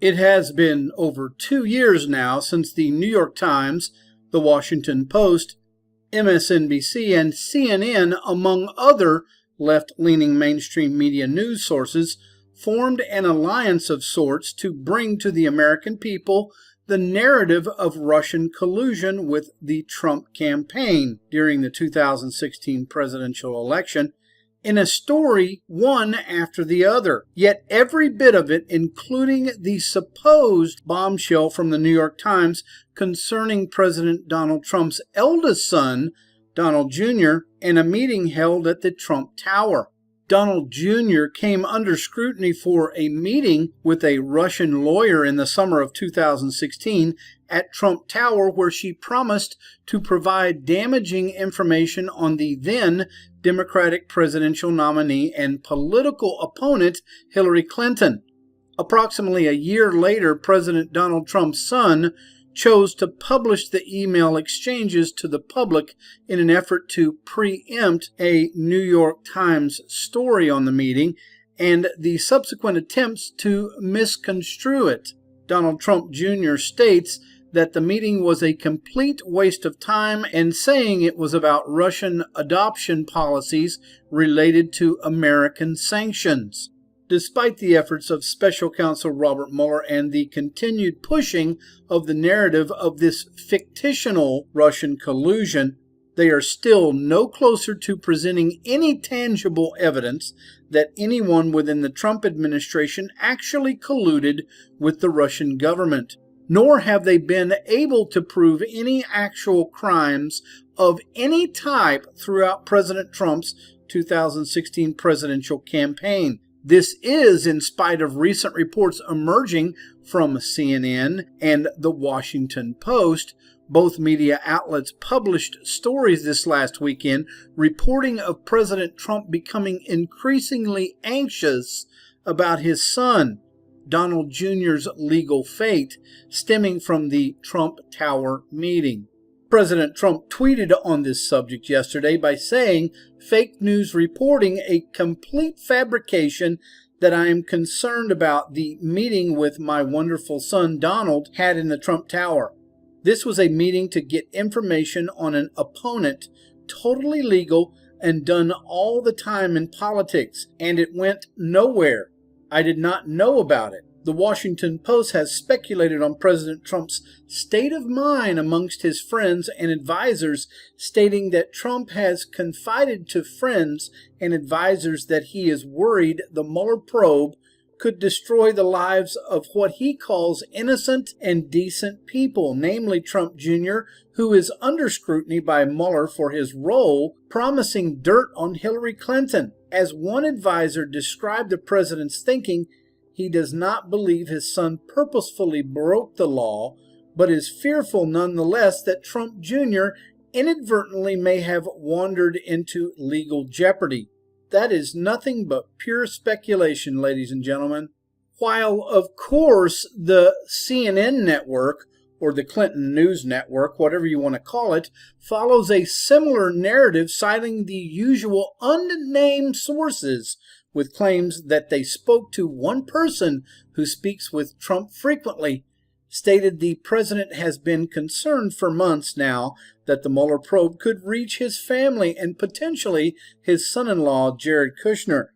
It has been over 2 years now since the New York Times, the Washington Post, MSNBC, and CNN, among other left-leaning mainstream media news sources, formed an alliance of sorts to bring to the American people the narrative of Russian collusion with the Trump campaign during the 2016 presidential election, in a story one after the other. Yet every bit of it, including the supposed bombshell from the New York Times concerning President Donald Trump's eldest son, Donald Jr., and a meeting held at the Trump Tower. Donald Jr. came under scrutiny for a meeting with a Russian lawyer in the summer of 2016 at Trump Tower, where she promised to provide damaging information on the then Democratic presidential nominee and political opponent Hillary Clinton. Approximately a year later, President Donald Trump's son chose to publish the email exchanges to the public in an effort to preempt a New York Times story on the meeting and the subsequent attempts to misconstrue it. Donald Trump Jr. states that the meeting was a complete waste of time and saying it was about Russian adoption policies related to American sanctions. Despite the efforts of Special Counsel Robert Mueller and the continued pushing of the narrative of this fictional Russian collusion, they are still no closer to presenting any tangible evidence that anyone within the Trump administration actually colluded with the Russian government. Nor have they been able to prove any actual crimes of any type throughout President Trump's 2016 presidential campaign. This is in spite of recent reports emerging from CNN and the Washington Post. Both media outlets published stories this last weekend reporting of President Trump becoming increasingly anxious about his son, Donald Jr.'s legal fate, stemming from the Trump Tower meeting. President Trump tweeted on this subject yesterday by saying, "Fake news reporting a complete fabrication that I am concerned about the meeting with my wonderful son Donald had in the Trump Tower. This was a meeting to get information on an opponent, totally legal and done all the time in politics, and it went nowhere. I did not know about it." The Washington Post has speculated on President Trump's state of mind amongst his friends and advisors, stating that Trump has confided to friends and advisors that he is worried the Mueller probe could destroy the lives of what he calls innocent and decent people, namely Trump Jr., who is under scrutiny by Mueller for his role promising dirt on Hillary Clinton. As one advisor described the president's thinking, he does not believe his son purposefully broke the law, but is fearful nonetheless that Trump Jr. inadvertently may have wandered into legal jeopardy. That is nothing but pure speculation, ladies and gentlemen. While, of course, the CNN network, or the Clinton News Network, whatever you want to call it, follows a similar narrative citing the usual unnamed sources with claims that they spoke to one person who speaks with Trump frequently, stated the president has been concerned for months now that the Mueller probe could reach his family and potentially his son-in-law, Jared Kushner,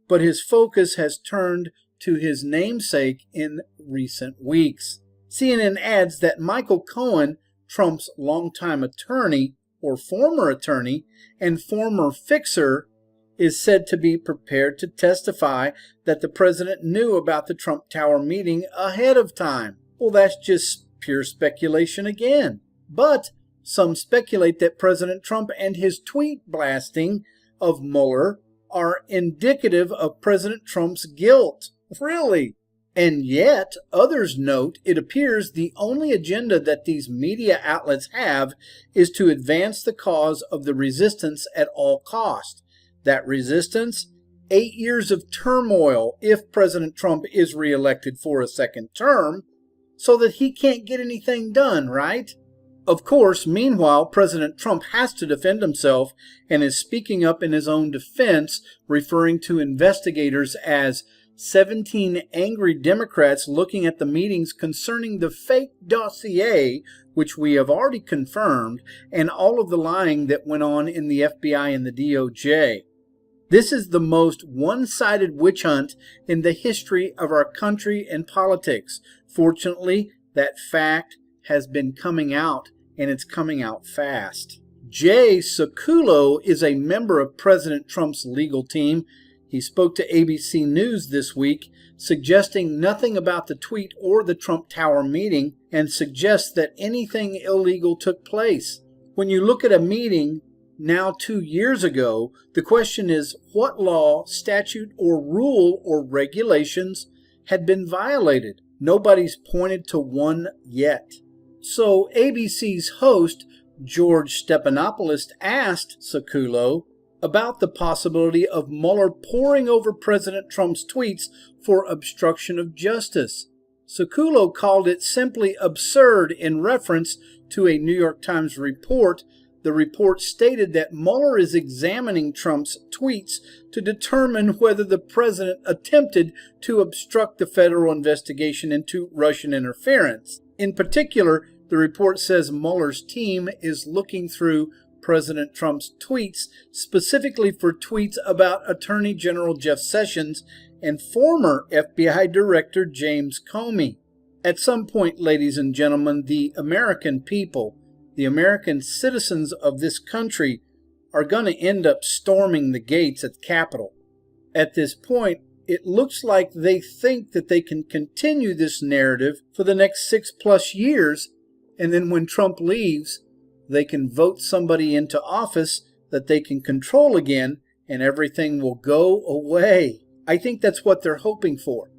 but his focus has turned to his namesake in recent weeks. CNN adds that Michael Cohen, Trump's longtime attorney, or former attorney, and former fixer, is said to be prepared to testify that the president knew about the Trump Tower meeting ahead of time. Well, that's just pure speculation again. But some speculate that President Trump and his tweet blasting of Mueller are indicative of President Trump's guilt. Really? And yet, others note it appears the only agenda that these media outlets have is to advance the cause of the resistance at all cost. That resistance? 8 years of turmoil if President Trump is reelected for a second term, so that he can't get anything done, right? Of course, meanwhile, President Trump has to defend himself and is speaking up in his own defense, referring to investigators as 17 angry Democrats looking at the meetings concerning the fake dossier, which we have already confirmed, and all of the lying that went on in the FBI and the DOJ. This is the most one-sided witch hunt in the history of our country and politics. Fortunately, that fact has been coming out, and it's coming out fast. Jay Sekulow is a member of President Trump's legal team. He spoke to ABC News this week, suggesting nothing about the tweet or the Trump Tower meeting, and suggests that anything illegal took place. When you look at a meeting now 2 years ago, the question is what law, statute, or rule or regulations had been violated? Nobody's pointed to one yet. So ABC's host, George Stephanopoulos, asked Sekulow about the possibility of Mueller poring over President Trump's tweets for obstruction of justice. Sekulow called it simply absurd in reference to a New York Times report. The report stated that Mueller is examining Trump's tweets to determine whether the president attempted to obstruct the federal investigation into Russian interference. In particular, the report says Mueller's team is looking through President Trump's tweets, specifically for tweets about Attorney General Jeff Sessions and former FBI Director James Comey. At some point, ladies and gentlemen, the American people, the American citizens of this country, are going to end up storming the gates at the Capitol. At this point, it looks like they think that they can continue this narrative for the next 6+ years, and then when Trump leaves, they can vote somebody into office that they can control again, and everything will go away. I think that's what they're hoping for.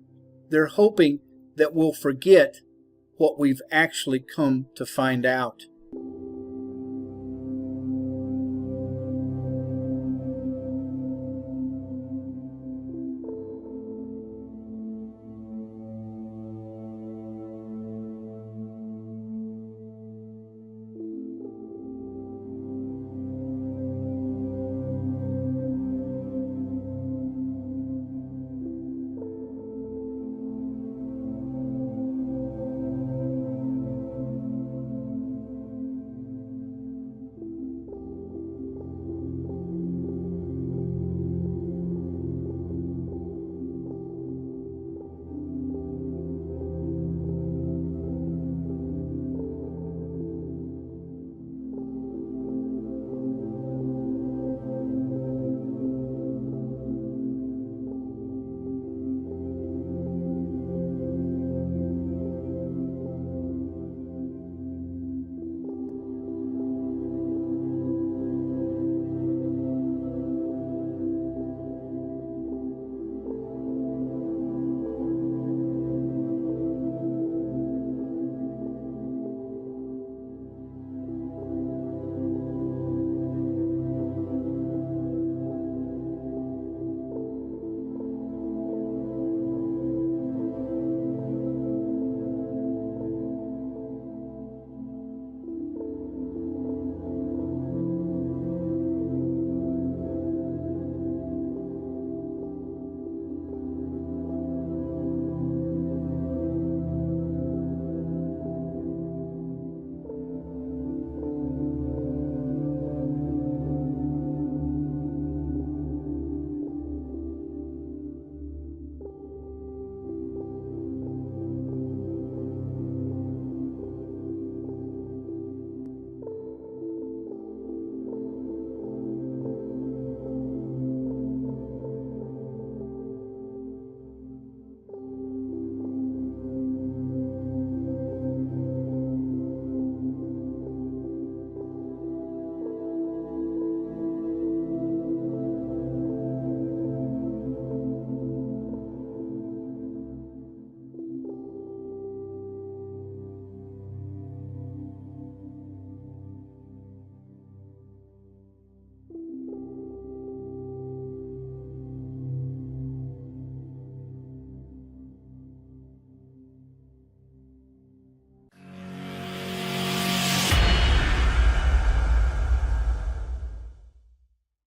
They're hoping that we'll forget what we've actually come to find out.